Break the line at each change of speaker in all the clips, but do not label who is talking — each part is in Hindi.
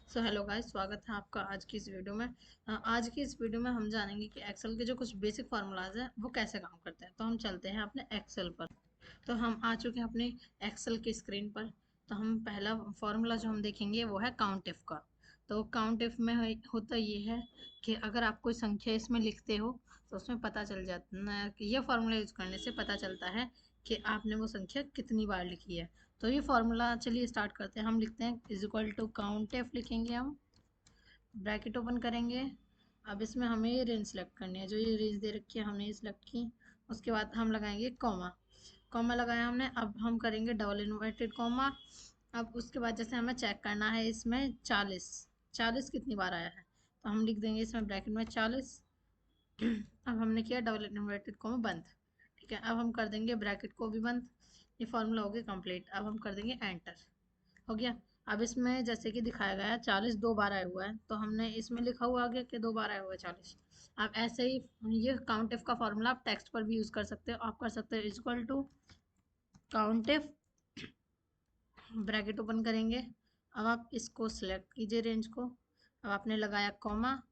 सो हेलो गाइस, स्वागत है आपका आज की इस वीडियो में। आज की इस वीडियो में हम जानेंगे कि एक्सेल के जो कुछ बेसिक फार्मूलाज हैं वो कैसे काम करते हैं। तो हम चलते हैं अपने एक्सेल पर। तो हम आ चुके हैं अपने एक्सेल की स्क्रीन पर। तो हम पहला फार्मूला जो हम देखेंगे वो है काउंट इफ का। तो काउंट इफ में होता ये है कि अगर आप कोई संख्या इसमें लिखते हो तो उसमें पता चल जाता है कि यह फार्मूला यूज करने से पता चलता है कि आपने वो संख्या कितनी बार लिखी है। तो ये फार्मूला चलिए स्टार्ट करते हैं। हम लिखते हैं is equal to count if, लिखेंगे हम, ब्रैकेट ओपन करेंगे। अब इसमें हमें ये रेंज सेलेक्ट करनी है, जो ये रेंज दे रखी है हमने ये सिलेक्ट की। उसके बाद हम लगाएंगे कॉमा। कॉमा लगाया हमने, अब हम करेंगे डबल इन्वर्टेड कॉमा। अब उसके बाद जैसे हमें चेक करना है इसमें 40 40 कितनी बार आया है, तो हम लिख देंगे इसमें ब्रैकेट में 40। अब हमने किया डबल इन्वर्टेड कॉमा बंद। ठीक है, अब हम कर देंगे ब्रैकेट को भी बंद। ये फॉर्मूला हो गया कंप्लीट। अब हम कर देंगे एंटर। हो गया। अब इसमें जैसे कि दिखाया गया है 40 दो बार आया हुआ है, तो हमने इसमें लिखा हुआ आगे कि दो बार आया हुआ है 40। आप ऐसे ही ये काउंट इफ का फॉर्मूला आप टेक्स्ट पर भी यूज कर सकते हो। आप कर सकते हो equal to count if, bracket open करेंगे। अब आप इसको सिलेक्ट कीजिए रेंज को। अब आपने लगाया कॉमा,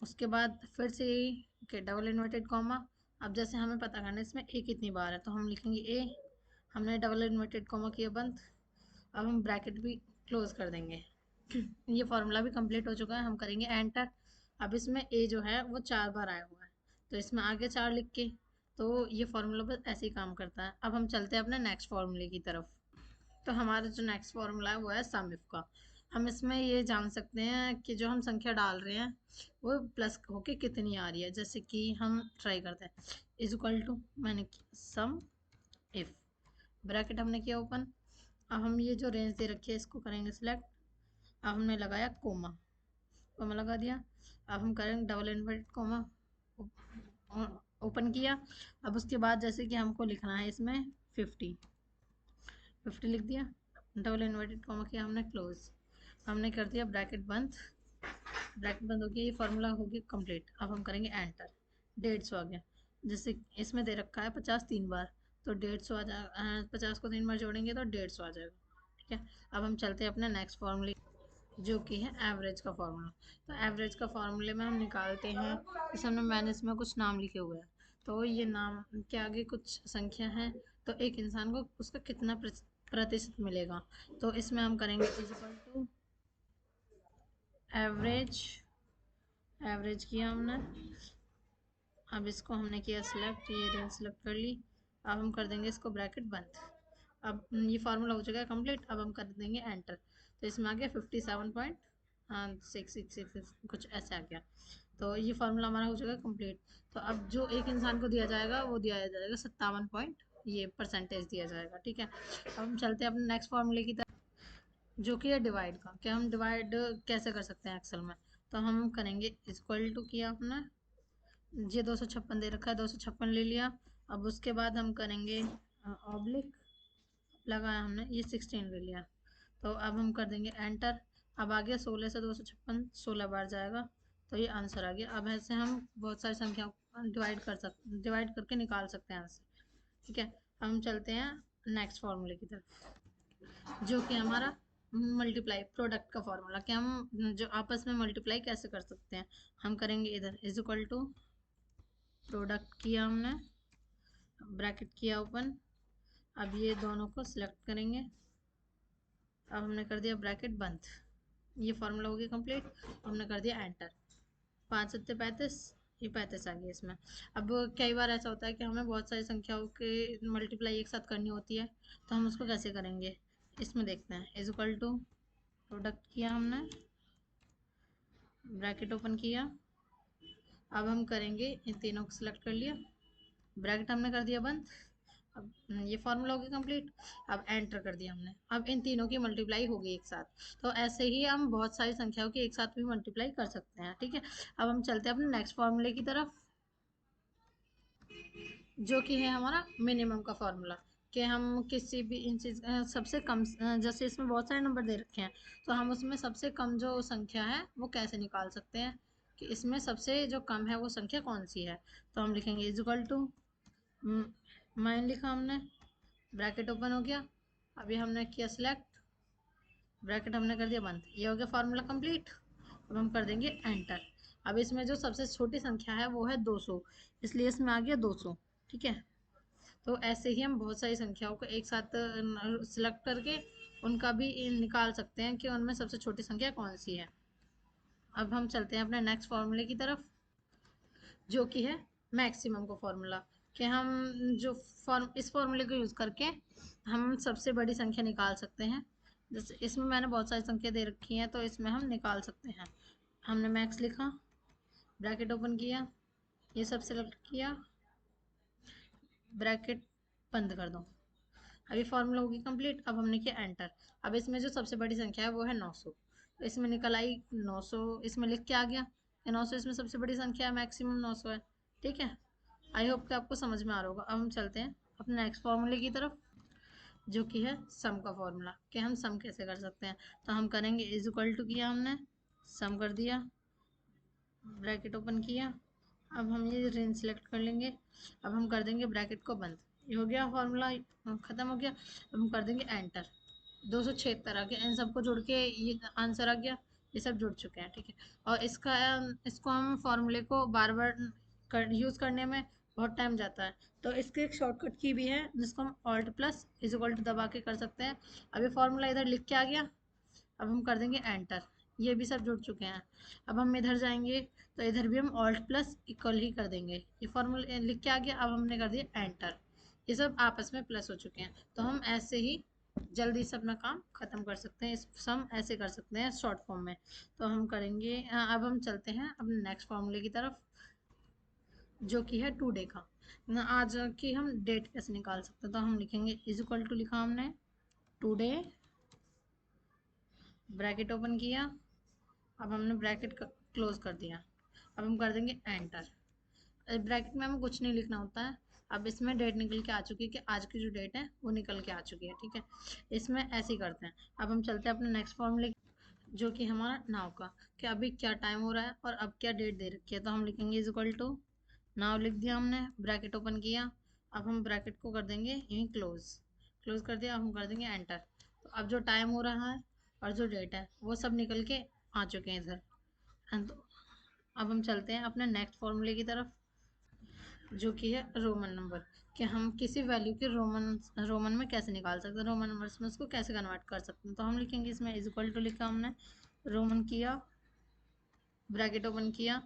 उसके बाद फिर से यही कि डबल इन्वर्टेड कॉमा। अब जैसे हमें पता करना है इसमें ए कितनी बार है, तो हम लिखेंगे ए। हमने डबल इन्वर्टेड कॉमा किया बंद। अब हम ब्रैकेट भी क्लोज कर देंगे। ये फॉर्मूला भी कंप्लीट हो चुका है। हम करेंगे एंटर। अब इसमें ए जो है वो 4 बार आया हुआ है, तो इसमें आगे 4 लिख के, तो ये फॉर्मूला बस ऐसे ही काम करता है। अब हम चलते हैं अपने नेक्स्ट फॉर्मूले की तरफ। तो हमारा जो नेक्स्ट फॉर्मूला है वो है सम इफ का। हम इसमें ये जान सकते हैं कि जो हम संख्या डाल रहे हैं वो प्लस होके कितनी आ रही है। जैसे कि हम ट्राई करते हैं इज इक्वल टू, मैंने किया सम इफ, ब्रैकेट हमने किया ओपन। अब हम ये जो रेंज दे रखी है इसको करेंगे सिलेक्ट। अब हमने लगाया कोमा, कोमा लगा दिया। अब हम करेंगे डबल इन्वर्टेड कोमा, ओपन किया। अब उसके बाद जैसे कि हमको लिखना है इसमें 50, 50 लिख दिया। डबल इन्वर्टेड कॉमा किया हमने क्लोज। हमने कर दिया ब्रैकेट बंद। ब्रैकेट बंद हो गया, ये फार्मूला हो गया कंप्लीट। अब हम करेंगे एंटर। 150 आ गया। जैसे इसमें दे रखा है 50 3 बार, तो 150 आ जाएगा। 50 को 3 बार जोड़ेंगे तो 150 आ जाएगा। ठीक है, अब हम चलते हैं अपने नेक्स्ट फॉर्मूले, जो कि है एवरेज का फॉर्मूला। तो एवरेज का फॉर्मूले में हम निकालते हैं, जैसे हमने मैंने इसमें कुछ नाम लिखे हुए हैं, तो ये नाम के आगे कुछ संख्या है, तो एक इंसान को उसका कितना प्रतिशत मिलेगा। तो इसमें हम करेंगे is equal to average. Average किया हमने। अब इसको हमने किया सिलेक्ट, ये रेंज सिलेक्ट कर ली। अब हम कर देंगे इसको ब्रैकेट बंद। अब ये फार्मूला हो चुका है कंप्लीट। अब हम कर देंगे एंटर। तो इसमें आ गया 57.666 कुछ ऐसे आ गया। तो ये फार्मूला हमारा हो चुका है कंप्लीट। तो अब जो एक इंसान को दिया जाएगा वो दिया जाएगा 57 पॉइंट, ये परसेंटेज दिया जाएगा। ठीक है, अब हम चलते हैं अपने नेक्स्ट फार्मूले की तरफ, जो कि है डिवाइड का। क्या हम डिवाइड कैसे कर सकते हैं एक्सेल में। तो हम करेंगे इक्वल टू किया हमने, ये 256 दे रखा है, 256 ले लिया। अब उसके बाद हम करेंगे ऑब्लिक, लगाया हमने, ये 16 ले लिया। तो अब हम कर देंगे एंटर। अब आ गया 16 से 256 16 बार जाएगा, तो ये आंसर आ गया। अब ऐसे हम बहुत सारी संख्याओं को डिवाइड करके निकाल सकते हैं आंसर। ठीक है, हम चलते हैं नेक्स्ट फॉर्मूले की तरफ, जो कि हमारा मल्टीप्लाई प्रोडक्ट का फॉर्मूला। कि हम जो आपस में मल्टीप्लाई कैसे कर सकते हैं। हम करेंगे इधर इज इक्वल टू, प्रोडक्ट किया हमने, ब्रैकेट किया ओपन। अब ये दोनों को सिलेक्ट करेंगे। अब हमने कर दिया ब्रैकेट बंद। ये फॉर्मूला हो गया कंप्लीट। हमने कर दिया एंटर। 5 सत्ते 35, ये 35 आ गया इसमें। अब कई बार ऐसा होता है कि हमें बहुत सारी संख्याओं के मल्टीप्लाई एक साथ करनी होती है, तो हम उसको कैसे करेंगे इसमें देखते हैं। इज इक्वल टू, प्रोडक्ट किया हमने, ब्रैकेट ओपन किया। अब हम करेंगे इन तीनों को सिलेक्ट कर लिया, ब्रैकेट हमने कर दिया बंद। अब ये फॉर्मूला हो गया कंप्लीट। अब एंटर कर दिया हमने। अब इन तीनों की मल्टीप्लाई होगी एक साथ। तो ऐसे ही हम बहुत सारी संख्याओं की एक साथ भी मल्टीप्लाई कर सकते हैं। ठीक है, अब हम चलते हैं अपने नेक्स्ट फॉर्मूले की तरफ, जो कि है हमारा मिनिमम का फॉर्मूला। कि हम किसी भी इन चीज सबसे कम जैसे इसमें बहुत सारे नंबर दे रखे हैं, तो हम उसमें सबसे कम जो संख्या है वो कैसे निकाल सकते हैं, कि इसमें सबसे जो कम है वो संख्या कौन सी है। तो हम लिखेंगे इज इक्वल टू, माइन लिखा हमने, ब्रैकेट ओपन हो गया। अभी हमने किया सिलेक्ट, ब्रैकेट हमने कर दिया बंद, ये हो गया फॉर्मूला कंप्लीट। अब हम कर देंगे एंटर। अब इसमें जो सबसे छोटी संख्या है वो है 200, इसलिए इसमें आ गया 200। ठीक है, तो ऐसे ही हम बहुत सारी संख्याओं को एक साथ सिलेक्ट करके उनका भी निकाल सकते हैं कि उनमें सबसे छोटी संख्या कौन सी है। अब हम चलते हैं अपने नेक्स्ट फॉर्मूले की तरफ, जो कि है मैक्सिमम का फॉर्मूला। कि हम जो इस फॉर्मूले को यूज़ करके हम सबसे बड़ी संख्या निकाल सकते हैं। जैसे इसमें मैंने बहुत सारी संख्या दे रखी हैं, तो इसमें हम निकाल सकते हैं। हमने मैक्स लिखा, ब्रैकेट ओपन किया, ये सब सेलेक्ट किया, ब्रैकेट बंद कर दो। अभी फॉर्मूला होगी कंप्लीट। अब हमने किया एंटर। अब इसमें जो सबसे बड़ी संख्या है वो है 900, तो इसमें निकल आई 900, इसमें लिख के आ गया कि 900 इसमें सबसे बड़ी संख्या है, मैक्सिमम 900 है। ठीक है, आई होप कि आपको समझ में आ रहा होगा। अब हम चलते हैं अपने नेक्स्ट फॉर्मूले की तरफ, जो कि है सम का फॉर्मूला। कि हम सम कैसे कर सकते हैं, तो हम करेंगे इज इक्वल टू किया, हमने सम कर दिया, ब्रैकेट ओपन किया। अब हम ये रेंज सेलेक्ट कर लेंगे। अब हम कर देंगे ब्रैकेट को बंद, ये हो गया फॉर्मूला ख़त्म हो गया। अब हम कर देंगे एंटर। 276 आ गया, इन सबको जोड़ के ये आंसर आ गया, ये सब जुड़ चुके हैं। ठीक है, और इसको हम फॉर्मूले को बार बार यूज़ करने में बहुत टाइम जाता है, तो इसके एक शॉर्टकट की भी है जिसको हम alt plus is equal to दबा के कर सकते हैं। अभी फॉर्मूला इधर लिख के आ गया। अब हम कर देंगे एंटर, ये भी सब जुड़ चुके हैं। अब हम इधर जाएंगे, तो इधर भी हम ऑल्ट प्लस इक्वल ही कर देंगे, ये फॉर्मूला लिख के आ गया। अब हमने कर दिया एंटर, ये सब आपस में प्लस हो चुके हैं। तो हम ऐसे ही जल्दी से अपना काम ख़त्म कर सकते हैं, इस सम ऐसे कर सकते हैं शॉर्ट फॉर्म में। तो हम करेंगे, अब हम चलते हैं अपने नेक्स्ट फॉर्मूले की तरफ, जो कि है टू डे का। आज की हम डेट कैसे निकाल सकते हैं, तो हम लिखेंगे इज इक्वल टू, लिखा हमने टू डे, ब्रैकेट ओपन किया। अब हमने ब्रैकेट क्लोज कर दिया। अब हम कर देंगे एंटर। ब्रैकेट में हमें कुछ नहीं लिखना होता है। अब इसमें डेट निकल के आ चुकी है कि आज की जो डेट है वो निकल के आ चुकी है। ठीक है, इसमें ऐसे ही करते हैं। अब हम चलते हैं अपने नेक्स्ट फॉर्मूले, जो कि हमारा नाव का, कि अभी क्या टाइम हो रहा है और अब क्या डेट दे रखी है। तो हम लिखेंगे इज इक्वल टू, नाव लिख दिया हमने, ब्रैकेट ओपन किया। अब हम ब्रैकेट को कर देंगे यहीं क्लोज, क्लोज कर दिया। अब हम कर देंगे एंटर। तो अब जो टाइम हो रहा है और जो डेट है वो सब निकल के आ चुके हैं इधर। तो अब हम चलते हैं अपने नेक्स्ट फॉर्मूले की तरफ, जो कि है रोमन नंबर। कि हम किसी वैल्यू के रोमन में कैसे निकाल सकते हैं, रोमन नंबर्स में उसको कैसे कन्वर्ट कर सकते हैं। तो हम लिखेंगे इसमें इज इक्वल टू, लिखा हमने, रोमन किया, ब्रैकेट ओपन किया।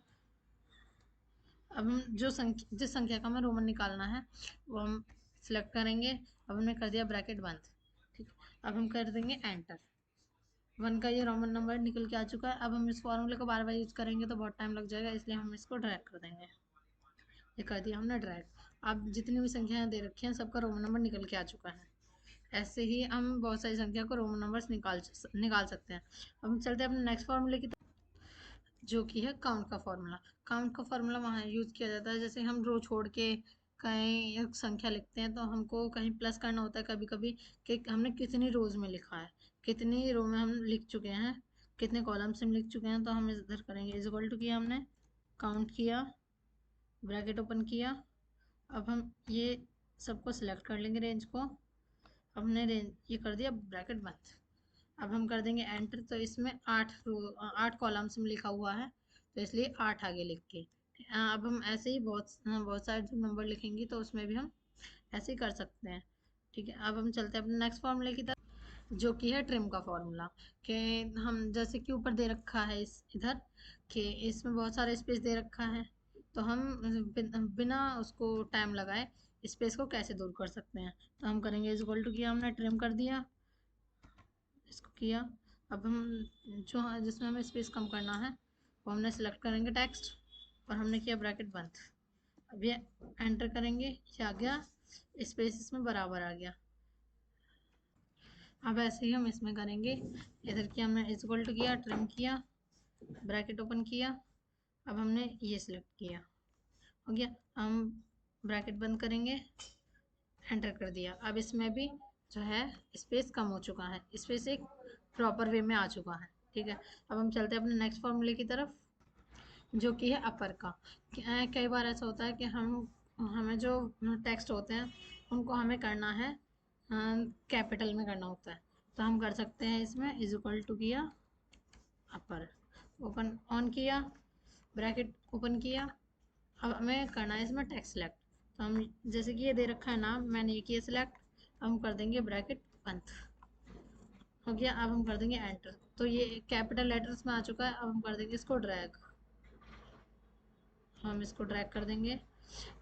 अब हम जिस संख्या का हमें रोमन निकालना है वो हम सिलेक्ट करेंगे। अब हमने कर दिया ब्रैकेट बंद। ठीक, अब हम कर देंगे एंटर। 1 का ये रोमन नंबर निकल के आ चुका है। अब हम इस फॉर्मूले को बार बार यूज करेंगे तो बहुत टाइम लग जाएगा, इसलिए हम इसको ड्रैग कर देंगे। ये कर दिया हमने ड्रैग। अब जितनी भी संख्याएं दे रखी हैं सबका रोमन नंबर निकल के आ चुका है। ऐसे ही हम बहुत सारी संख्या को रोमन नंबर्स निकाल सकते हैं। अब हम चलते हैं अपने नेक्स्ट फॉर्मूले की तरफ, जो कि है काउंट का फॉर्मूला। काउंट का फॉर्मूला वहाँ यूज़ किया जाता है जैसे हम रो छोड़ के कहीं एक संख्या लिखते हैं, तो हमको कहीं प्लस करना होता है कभी कभी, कि हमने कितनी रोज में लिखा है, कितनी रो में हम लिख चुके हैं, कितने कॉलम्स में लिख चुके हैं। तो हम इधर करेंगे इज इक्वल टू किया हमने, काउंट किया, ब्रैकेट ओपन किया। अब हम ये सबको सिलेक्ट कर लेंगे, रेंज को। हमने रेंज ये कर दिया, ब्रैकेट बंद। अब हम कर देंगे एंटर। तो इसमें 8 कॉलम्स में लिखा हुआ है, तो इसलिए 8 आगे लिख के। अब हम ऐसे ही बहुत सारे जो नंबर लिखेंगे तो उसमें भी हम ऐसे ही कर सकते हैं। ठीक है, अब हम चलते हैं अपने नेक्स्ट फॉर्मूले की तरफ, जो कि है ट्रिम का फॉर्मूला। कि हम जैसे कि ऊपर दे रखा है इधर, कि इसमें बहुत सारे स्पेस दे रखा है, तो हम बिना उसको टाइम लगाए स्पेस को कैसे दूर कर सकते हैं। तो हम करेंगे इज इक्वल टू किया हमने, ट्रिम कर दिया, इसको किया। अब हम जो जिसमें हमें स्पेस कम करना है वो हमने सेलेक्ट करेंगे टेक्स्ट, और हमने किया ब्रैकेट बंद। अब ये एंटर करेंगे, ये आ गया, स्पेस इसमें बराबर आ गया। अब ऐसे ही हम इसमें करेंगे, इधर की हमने इज इक्वल टू किया, ट्रिम किया, ब्रैकेट ओपन किया। अब हमने ये सिलेक्ट किया, हो गया। हम ब्रैकेट बंद करेंगे, एंटर कर दिया। अब इसमें भी जो है स्पेस कम हो चुका है, स्पेस एक प्रॉपर वे में आ चुका है। ठीक है, अब हम चलते हैं अपने नेक्स्ट फॉर्मूले की तरफ, जो कि है अपर का। कई बार ऐसा होता है कि हमें जो टेक्स्ट होते हैं उनको हमें करना है कैपिटल में करना होता है, तो हम कर सकते हैं इसमें इज इक्वल टू किया, अपर ओपन ऑन किया, ब्रैकेट ओपन किया। अब हमें करना है इसमें टेक्स्ट सेलेक्ट। तो हम जैसे कि ये दे रखा है नाम, मैंने ये किया सिलेक्ट, हम कर देंगे ब्रैकेट बंद, हो गया। अब हम कर देंगे एंटर। तो ये कैपिटल लेटर्स में आ चुका है। अब हम कर देंगे इसको ड्रैग, हम इसको ड्रैग कर देंगे।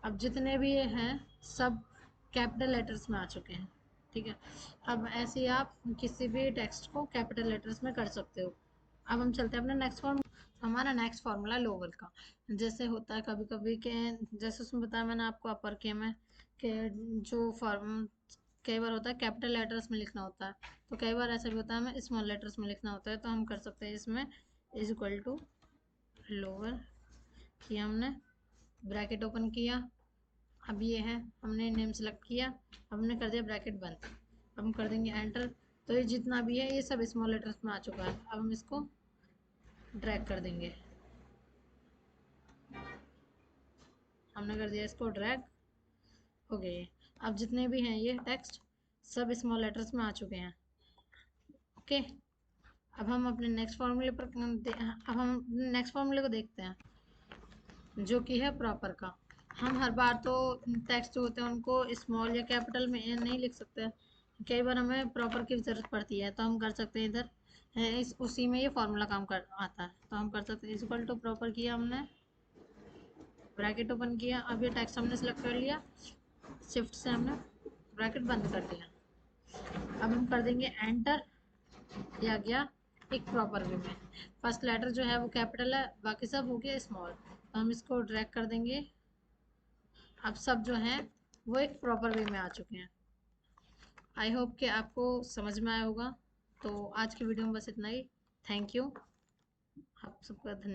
अब जितने भी ये हैं सब कैपिटल लेटर्स में आ चुके हैं, ठीक है। अब ऐसे ही आप किसी भी टेक्स्ट को कैपिटल लेटर्स में कर सकते हो। अब हम चलते हैं अपने नेक्स्ट फॉर्म। हमारा नेक्स्ट फॉर्मूला लोअर का। जैसे होता है कभी कभी के, जैसे उसमें बताया मैंने आपको अपर के में के जो फॉर्म कई बार होता है कैपिटल लेटर्स में लिखना होता है, तो कई बार ऐसा भी होता है हमें स्मॉल लेटर्स में लिखना होता है। तो हम कर सकते हैं इसमें इज इक्वल टू लोअर किया हमने, ब्रैकेट ओपन किया। अब ये है हमने नेम सेलेक्ट किया, अब हमने कर दिया ब्रैकेट बंद। अब हम कर देंगे एंटर। तो ये जितना भी है ये सब स्मॉल लेटर्स में आ चुका है। अब हम इसको ड्रैग कर देंगे, हमने कर दिया इसको ड्रैग, हो गए। अब जितने भी हैं ये टेक्स्ट सब स्मॉल लेटर्स में आ चुके हैं, ओके। अब हम अपने नेक्स्ट फॉर्मूले पर अब हम नेक्स्ट फॉर्मूले को देखते हैं, जो कि है प्रॉपर का। हम हर बार तो टेक्स्ट जो होते हैं उनको स्मॉल या कैपिटल में नहीं लिख सकते, कई बार हमें प्रॉपर की ज़रूरत पड़ती है। तो हम कर सकते हैं इधर इस उसी में ये फॉर्मूला काम कर आता है। तो हम कर सकते हैं इज इक्वल टू प्रॉपर किया हमने, ब्रैकेट ओपन किया। अब ये टेक्स्ट हमने सेलेक्ट कर लिया, शिफ्ट से हमने ब्रैकेट बंद कर दिया। अब हम कर देंगे एंटर, या गया एक प्रॉपर वे में। फर्स्ट लेटर जो है वो कैपिटल है, बाकी सब हो गया स्मॉल। तो हम इसको ड्रैग कर देंगे। अब सब जो हैं वो एक प्रॉपर वे में आ चुके हैं। आई होप कि आपको समझ में आया होगा। तो आज की वीडियो में बस इतना ही। थैंक यू, आप सबका धन्यवाद।